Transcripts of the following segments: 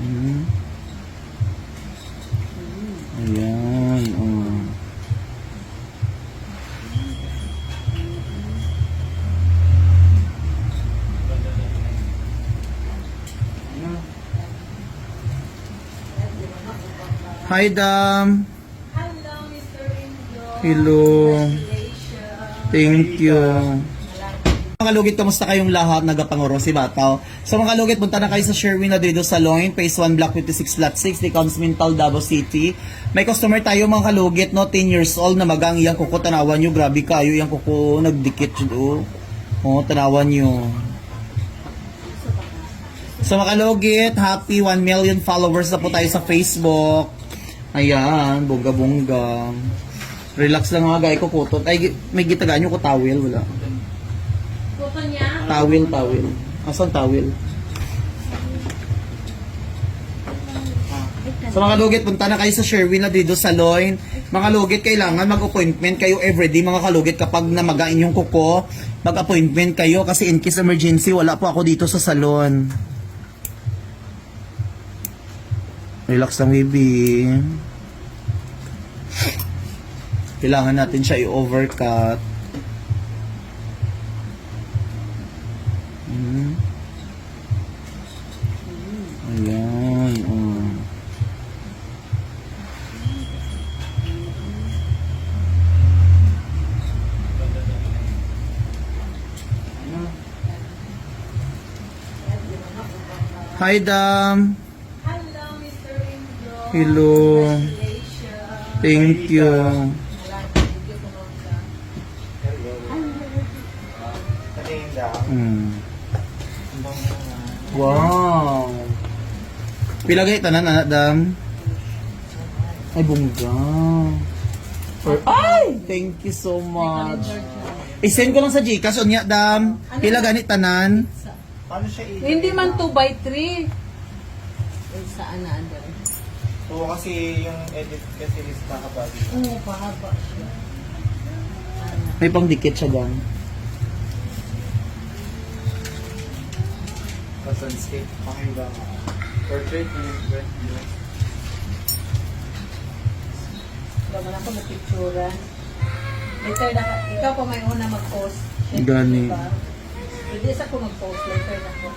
Mm. Ayan, oh. Hi, Dam. Hello, Mr. Indo. Hello. Congratulations. Thank you. Mga kalugit, kamusta kayong lahat? Nagapanguro si Bataw. So mga kalugit, punta na kayo sa Sherwin Ladrido Salon, Phase 1, Block 56, Lot 6, Licams Mintal, Davao City. May customer tayo mga kalugit, no? 10 years old na magang iyang kuko. Tanawan nyo, grabe kayo. Iyang kuko, nagdikit yun. Oh, tanawan nyo. So mga kalugit, happy 1 million followers na po tayo sa Facebook. Ayan, bongga-bongga. Relax lang mga guys, kukutot. Ay, may gitagaan nyo ko towel, wala. Kuko niya? Towel. Asan towel? So mga kalugit, punta na kayo sa Sherwin Ladrido Salon. Mga kalugit, kailangan mag-appointment kayo everyday mga kalugit. Kapag namagain yung kuko, mag-appointment kayo kasi in case emergency, wala po ako dito sa salon. Relax lang, baby. Kailangan natin siya i-overcut. Ayan, oh. Hi, Dam. Hello, Mr. Indo. Hello. Congratulations. Thank you. Mm. Wow. Pilagay tanan anak Dam. Ay bongga. Ay, thank you so much. I-send ko lang sa GCash unya Dam. Pila ganit tanan? Paano siya Hindi man 2x3. Saan na andun? Oo, kasi yung edit kasi is kakabagi. Oo, pahaba siya. May pangdikit siya Dam. Landscape. Pakinggan mo. Portrait mo yung breath. Bago na ako na-picturean. Later na, ikaw pa may una mag-post. Gani. Pwede sa ko mag-post. Later na ko.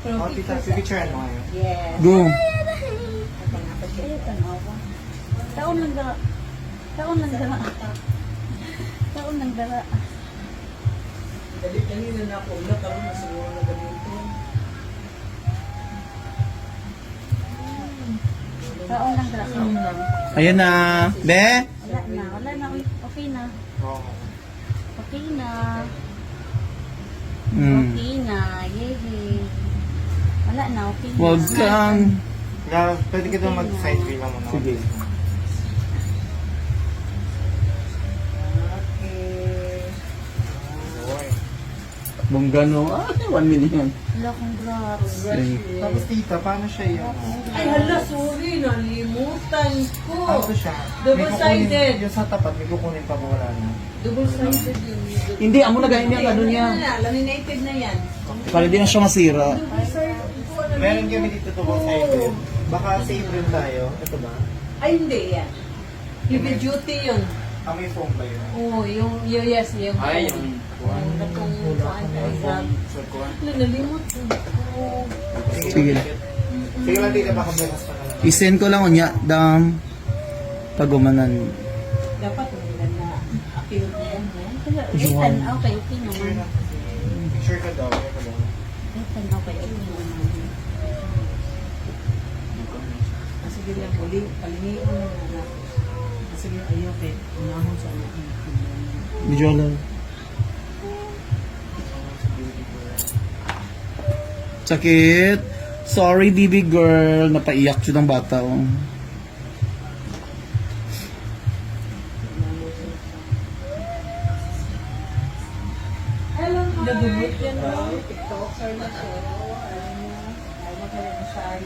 Pero Oh, tita, pipicturean mo ngayon. yes. Go. Taon lang dara. Taon lang dara. Taon lang dara. Kanina na ako ulat. Ako na siguro na ganito. Taon lang dara. Taon lang. Ayan na. Be? Wala na. Wala na. Okay na. Oo. Okay na. Mm. Okay na. Yay. Wala na. Okay na. Wag kang. Kaya, pwede ka doon mag-side view lang muna. Sige. Okay. Boy. Bongga no. Ah, 1 million. Wala kong grabe. Tapos tita, paano siya yung... Ay, hala, sorry. Nalimutan ko. Ano siya? Double-sided. Yung sa tapat, may kukunin pa ba wala na? Double-sided yun. Hindi, amo na ganyan niya kado niya. Laminated na yan. Para di na siya masira. Meron kami dito double-sided. Baka sa April tayo. Ito ba? Ay, hindi yan. Heavy duty yun. Ah, may foam ba yun? Oo, yes, yung... Ay, yung Yung natong kuhaan tayo sa... Nalimutan ko. Sige. Sige lang tita, baka bukas pa naman. I-send ko lang unya Dam. Pagumanan. Dapat nila na appeal na yan. Ethan, okay. Okay naman. Picture ka daw. Ethan, okay. Okay naman. Sige lang, muli. Palingiin mo na. Sige, ayaw kay. Unahon sa anak. Medyo lang. Sakit. Sorry, baby girl. Napaiyak siya ng bata. Oh. Nagubot yan, no? TikToker na siya. Ay, magaling na siya. Ay,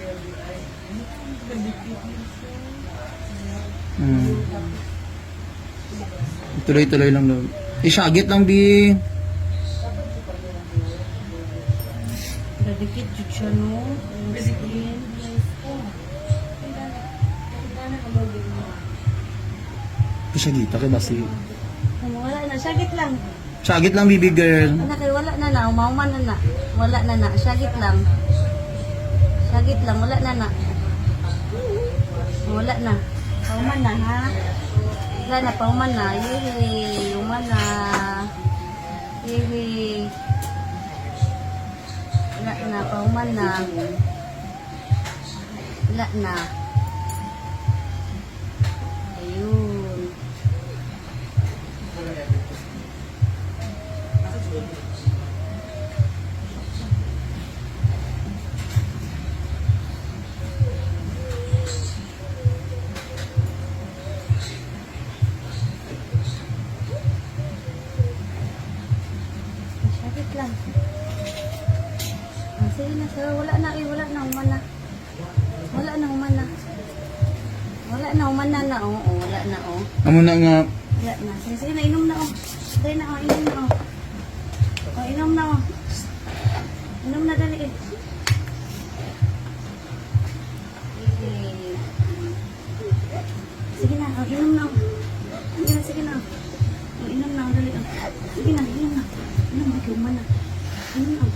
Tuloy-tuloy lang daw. Isyagit lang, Bi. Nadikit jud siya no. Skin. Ito siya gita kay basi. Wala na, syagit lang. Sagit lang, baby girl. Anak kay wala na na, umauman na na. Wala na na, syagit lang. Syagit lang, wala na na. Wala na. Pauman na ha. Wala na, pauman na. Yee, uman na. Yee. Wala na, pauman na. Wala na. Ayun. Sakit lang. Ah, sige na, sir. Wala na, wala na, uman na. Wala na, uman na. Wala na, uman na na, oo, wala na, oo. Amo na nga. Wala na. Sige, sige na, inom na, oh. Dali na, oh, inom na, oh. Oh, inom na, oh. Inom na, dali, eh. Sige na, oh, inom na, oh. Sige na, sige na. Oh, inom na, oh, dali, oh. Sige na, inom na. Inom na, uman na. Inom na.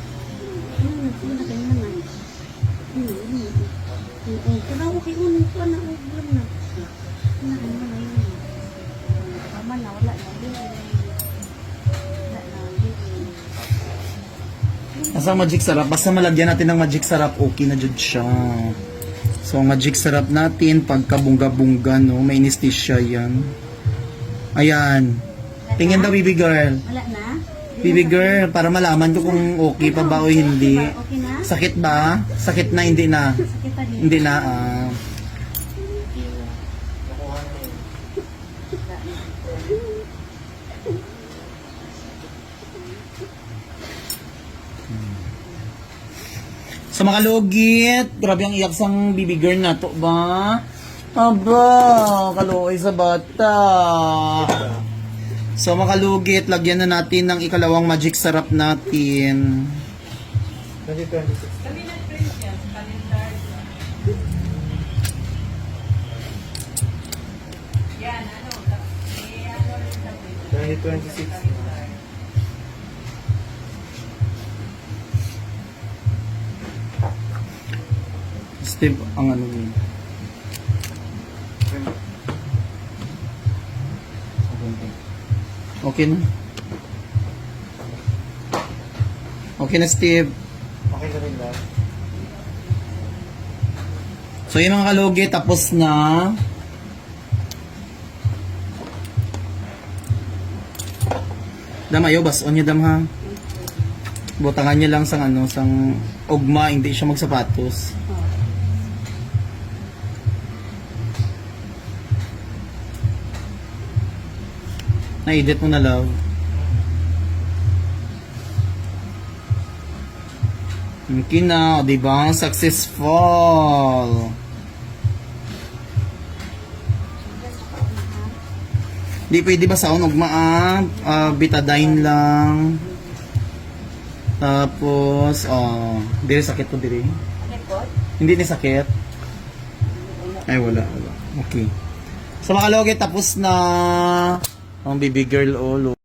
Inom na, sige na, inom na. Inom na. Oo, kaya okay, unin ko na, ulam na. Inom na, inom na, inom na. Tama na, wala na. Wala na, Asa magic sarap? Basta malagyan natin ng magic sarap, okay na jud siya. So, ang magic sarap natin, pagkabungga-bungga, no? May anesthesia yan. Ayan. Tingin daw, baby girl. wala na. Baby girl, para malaman ko kung okay pa ba o hindi. Okay na? Sakit ba? Sakit na, hindi na. Sakit pa din. Hindi na, Sa mga lugit, grabe ang iyak sang baby girl na to ba? Aba, kaluoy sa bata. So mga lugit, lagyan na natin ng ikalawang magic sarap natin. 2026. Yan, 2026. Steve, ang ano yun. Okay na. Okay na, Steve. Okay na rin lang. So yung mga kalugi, tapos na. Dam, ayaw, bas on niya dam ha. Butangan niya lang sang ano, sang ugma, hindi siya magsapatos. Na-edit mo na, love. Okay na, di ba? Successful. Di pwede ba sa ugma betadine lang. Tapos, dire sakit to dire. Hindi ni sakit. Ay, wala. Okay. So mga logi, tapos na ang baby girl,